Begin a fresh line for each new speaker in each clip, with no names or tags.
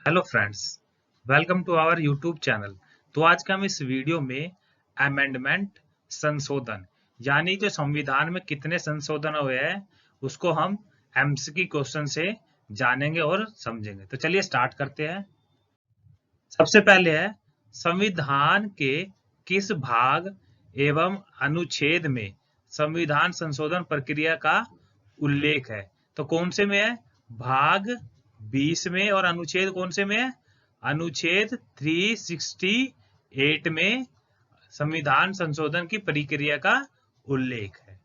Hello friends, welcome to our YouTube channel. तो आज का हम इस वीडियो में अमेंडमेंट संशोधन यानी जो संविधान में कितने संशोधन हुए हैं उसको हम एमसीक्यू क्वेश्चन से जानेंगे और समझेंगे। तो चलिए स्टार्ट करते हैं। सबसे पहले है संविधान के किस भाग एवं अनुच्छेद में संविधान संशोधन प्रक्रिया का उल्लेख है। तो कौन से में है? भाग 20 में। और अनुच्छेद कौन से में है? अनुच्छेद 368 में संविधान संशोधन की प्रक्रिया का उल्लेख है।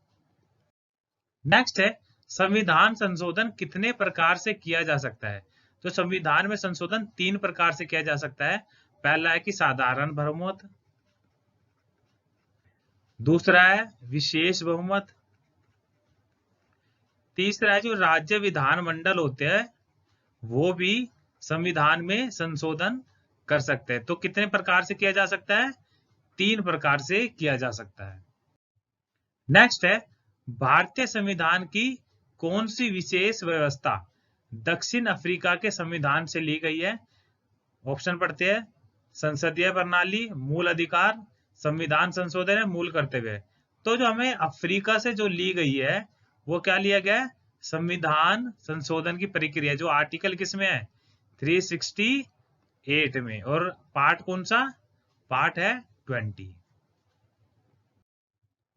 नेक्स्ट है संविधान संशोधन कितने प्रकार से किया जा सकता है। तो संविधान में संशोधन 3 प्रकार से किया जा सकता है। पहला है कि साधारण बहुमत, दूसरा है विशेष बहुमत, तीसरा है जो राज्य विधानमंडल होते हैं वो भी संविधान में संशोधन कर सकते हैं। तो कितने प्रकार से किया जा सकता है? 3 प्रकार से किया जा सकता है। नेक्स्ट है भारतीय संविधान की कौन सी विशेष व्यवस्था दक्षिण अफ्रीका के संविधान से ली गई है। ऑप्शन पढ़ते हैं। संसदीय प्रणाली, मूल अधिकार, संविधान संशोधन है, मूल कर्तव्य। तो जो हमें अफ्रीका से जो ली गई है वो क्या लिया गया है? संविधान संशोधन की प्रक्रिया। जो आर्टिकल किसमें है? 368 में। और पार्ट कौन सा? पार्ट है 20।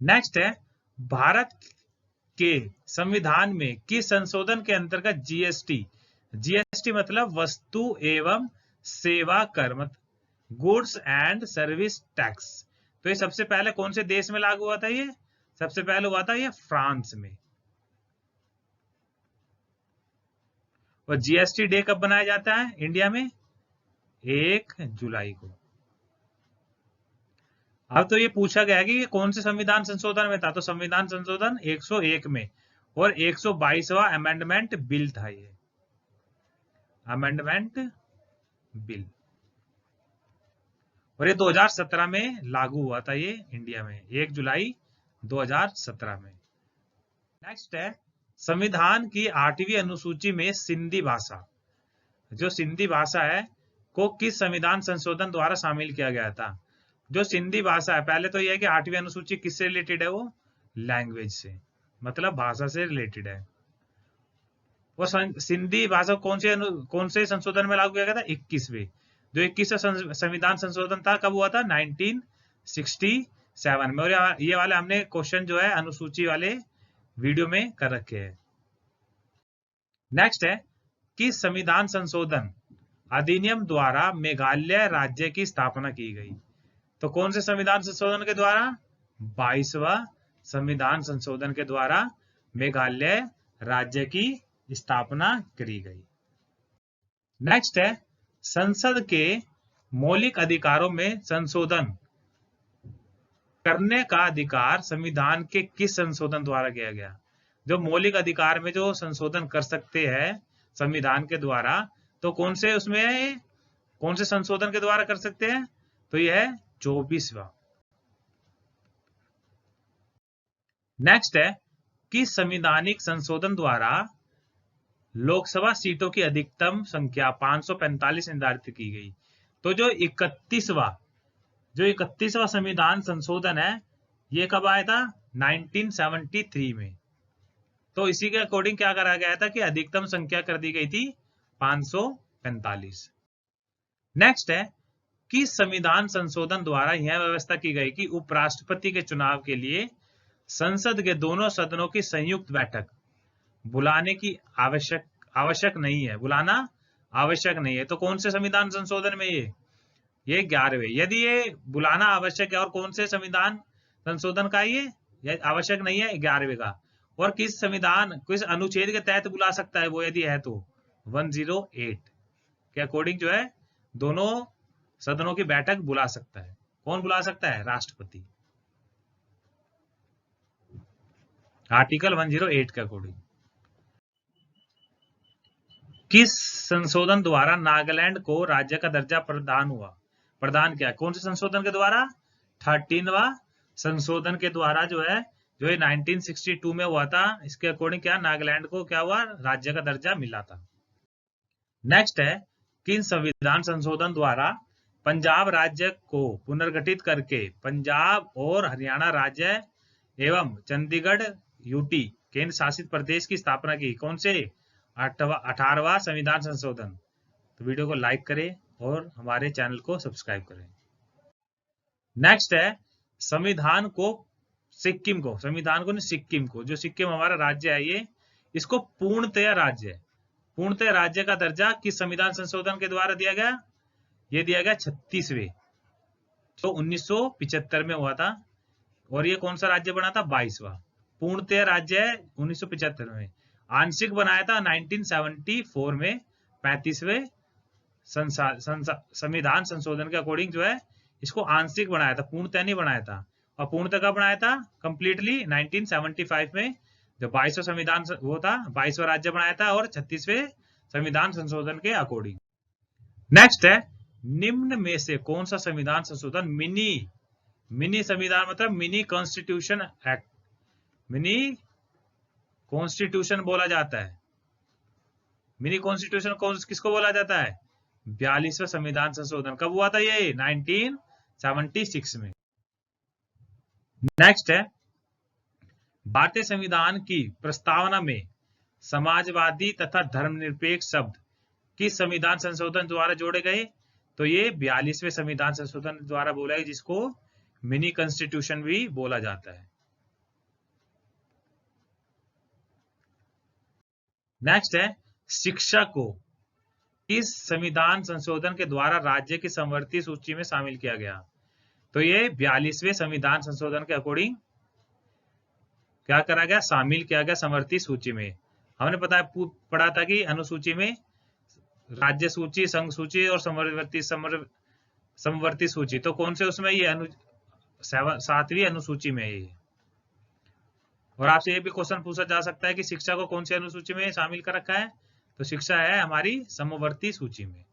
नेक्स्ट है भारत के संविधान में किस संशोधन के अंतर्गत जीएसटी मतलब वस्तु एवं सेवा कर, गुड्स एंड सर्विस टैक्स। तो ये सबसे पहले कौन से देश में लागू हुआ था? ये सबसे पहले हुआ था ये फ्रांस में। और जीएसटी डे कब बनाया जाता है इंडिया में? 1 जुलाई को। अब तो ये पूछा गया कि कौन से संविधान संशोधन में था। तो संविधान संशोधन 101 में। और 122वां अमेंडमेंट बिल था ये अमेंडमेंट बिल। और ये 2017 में लागू हुआ था ये इंडिया में 1 जुलाई 2017 में। नेक्स्ट है संविधान की 8वीं अनुसूची में सिंधी भाषा, जो सिंधी भाषा है को किस संविधान संशोधन द्वारा शामिल किया गया था। जो सिंधी भाषा है, पहले तो यह है कि 8वीं अनुसूची किससे रिलेटेड है? वो लैंग्वेज से, मतलब भाषा से रिलेटेड है। वो सिंधी भाषा कौन से संशोधन में लागू किया गया था? 21वें। जो 21वां संविधान संशोधन था कब हुआ था? 1967 में। और ये वाले हमने क्वेश्चन जो है अनुसूची वाले वीडियो में कर रखे हैं। नेक्स्ट है कि संविधान संशोधन अधिनियम द्वारा मेघालय राज्य की स्थापना की गई। तो कौन से संविधान संशोधन के द्वारा? 22वां संविधान संशोधन के द्वारा मेघालय राज्य की स्थापना करी गई। नेक्स्ट है संसद के मौलिक अधिकारों में संशोधन करने का अधिकार संविधान के किस संशोधन द्वारा किया गया? जो मौलिक अधिकार में जो संशोधन कर सकते हैं संविधान के द्वारा, तो कौन से उसमें कौन से संशोधन के द्वारा कर सकते हैं? तो यह है 24वां। नेक्स्ट है कि संवैधानिक संशोधन द्वारा लोकसभा सीटों की अधिकतम संख्या 545 निर्धारित की गई। तो जो 31वां संविधान संशोधन है ये कब आया था? 1973 में। तो इसी के अकॉर्डिंग क्या करा गया था कि अधिकतम संख्या कर दी गई थी 545। नेक्स्ट है कि संविधान संशोधन द्वारा यह व्यवस्था की गई कि उपराष्ट्रपति के चुनाव के लिए संसद के दोनों सदनों की संयुक्त बैठक बुलाने की आवश्यक नहीं है, बुलाना आवश्यक नहीं है। तो कौन से संविधान संशोधन में ये 11वें। यदि ये बुलाना आवश्यक है और कौन से संविधान संशोधन का ये आवश्यक नहीं है? 11वें का। और किस अनुच्छेद के तहत बुला सकता है वो यदि है तो 108 के अकॉर्डिंग जो है दोनों सदनों की बैठक बुला सकता है। कौन बुला सकता है? राष्ट्रपति। आर्टिकल 108 के अकॉर्डिंग। किस संशोधन द्वारा नागालैंड को राज्य का दर्जा प्रदान किया? कौन से संशोधन के द्वारा? 13वां संशोधन के द्वारा जो है जो 1962 में हुआ था। इसके अकॉर्डिंग क्या नागालैंड को क्या हुआ? राज्य का दर्जा मिला था। नेक्स्ट है किन संविधान संशोधन द्वारा पंजाब राज्य को पुनर्गठित करके पंजाब और हरियाणा राज्य एवं चंडीगढ़ यूटी केंद्र शासित प्रदेश की स्थापना की? कौन से? 18वां संविधान संशोधन। तो वीडियो को लाइक करें और हमारे चैनल को सब्सक्राइब करें। नेक्स्ट है संविधान को सिक्किम को, संविधान को नहीं सिक्किम को, जो सिक्किम हमारा राज्य है ये, इसको पूर्णतया राज्य है, पूर्णतः राज्य का दर्जा किस संविधान संशोधन के द्वारा दिया गया? ये दिया गया 36वें, तो 1975 में हुआ था। और ये कौन सा राज्य बना था? 22वां। पूर्णतः राज्य है 1975 में। आंशिक बनाया था 1974 में 35वें संविधान संशोधन के अकॉर्डिंग जो है इसको आंशिक बनाया था, पूर्णतः नहीं बनाया था। और पूर्णतः कब बनाया था? कंप्लीटली 1975 में, जो 22वां संविधान वो था, 22वां राज्य बनाया था और 36वें संविधान संशोधन के अकॉर्डिंग। नेक्स्ट है निम्न में से कौन सा संविधान संशोधन मिनी संविधान मतलब mini constitution act, mini constitution बोला जाता है। मिनी कॉन्स्टिट्यूशन किसको बोला जाता है? 42वां संविधान संशोधन। कब हुआ था ये? 1976 में। नेक्स्ट है भारतीय संविधान की प्रस्तावना में समाजवादी तथा धर्मनिरपेक्ष शब्द किस संविधान संशोधन द्वारा जोड़े गए? तो ये 42वें संविधान संशोधन द्वारा बोला है, जिसको मिनी कॉन्स्टिट्यूशन भी बोला जाता है। नेक्स्ट है शिक्षा को किस संविधान संशोधन के द्वारा राज्य की समवर्ती सूची में शामिल किया गया? तो ये 42वें संविधान संशोधन के अकॉर्डिंग क्या करा गया? शामिल किया गया समवर्ती सूची में। हमने पढ़ा था कि अनुसूची में राज्य सूची, संघ सूची और समवर्ती सूची, तो कौन से उसमें? ये 7वीं अनुसूची में है। और आपसे ये भी क्वेश्चन पूछा जा सकता है कि शिक्षा को कौन सी अनुसूची में शामिल कर रखा है? तो शिक्षा है हमारी समवर्ती सूची में।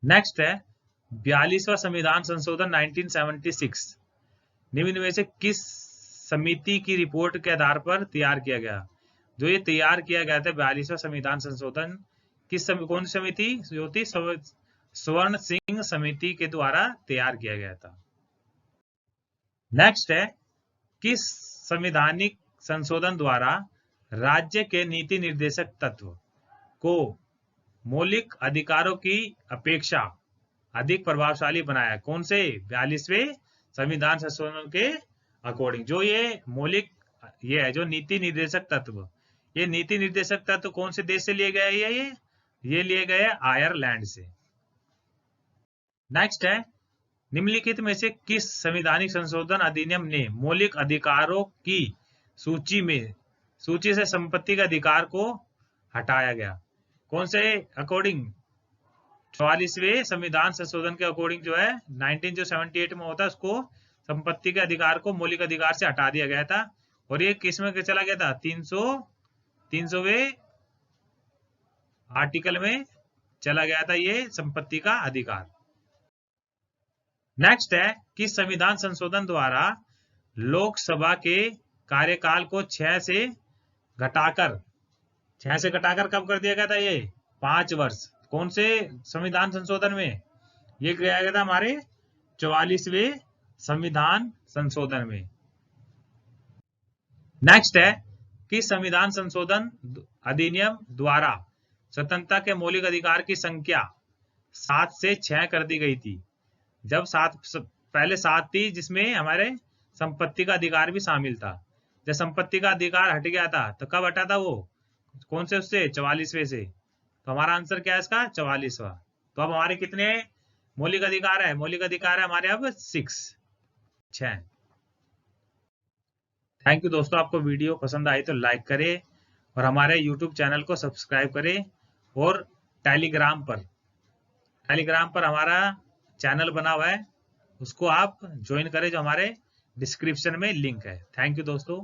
नेक्स्ट है 42वां संविधान संशोधन 1976 निम्न में से किस समिति की रिपोर्ट के आधार पर तैयार किया गया? जो ये तैयार किया गया था 42वां संविधान संशोधन कौन सी समिति? जो थी स्वर्ण सिंह समिति के द्वारा तैयार किया गया था। नेक्स्ट है किस संवैधानिक संशोधन द्वारा राज्य के नीति निर्देशक तत्व को मौलिक अधिकारों की अपेक्षा अधिक प्रभावशाली बनाया? कौन से? 42वें संविधान संशोधन के अकॉर्डिंग। जो ये मौलिक ये है जो नीति निर्देशक तत्व, ये नीति निर्देशक तत्व कौन से देश से लिए गए? ये लिए गए आयरलैंड से। नेक्स्ट है निम्नलिखित में से किस संवैधानिक संशोधन अधिनियम ने मौलिक अधिकारों की सूची से संपत्ति के अधिकार को हटाया गया? कौन से अकॉर्डिंग? 44वें संविधान संशोधन के अकॉर्डिंग जो है 1978 में होता है, उसको संपत्ति के अधिकार को मौलिक अधिकार से हटा दिया गया था। और ये किस में चला गया था? 300वें आर्टिकल में चला गया था ये संपत्ति का अधिकार। नेक्स्ट है किस संविधान संशोधन द्वारा लोकसभा के कार्यकाल को 6 से घटाकर कब कर दिया गया था? ये 5 वर्ष। कौन से संविधान संशोधन में? ये किया गया था हमारे 44वें संविधान संशोधन में। नेक्स्ट है कि संविधान संशोधन अधिनियम द्वारा स्वतंत्रता के मौलिक अधिकार की संख्या 7 से 6 कर दी गई थी। जब पहले 7 थी, जिसमें हमारे संपत्ति का अधिकार भी शामिल था। जब संपत्ति का अधिकार हट गया था तो कब हटा था वो? कौन से? उससे 44वें से। तो हमारा आंसर क्या है इसका? 44वां। तो अब हमारे कितने मौलिक अधिकार है? मौलिक अधिकार है हमारे अब 6। थैंक यू दोस्तों। आपको वीडियो पसंद आई तो लाइक करें और हमारे YouTube चैनल को सब्सक्राइब करें। और टेलीग्राम पर हमारा चैनल बना हुआ है, उसको आप ज्वाइन करें, जो हमारे डिस्क्रिप्शन में लिंक है। थैंक यू दोस्तों।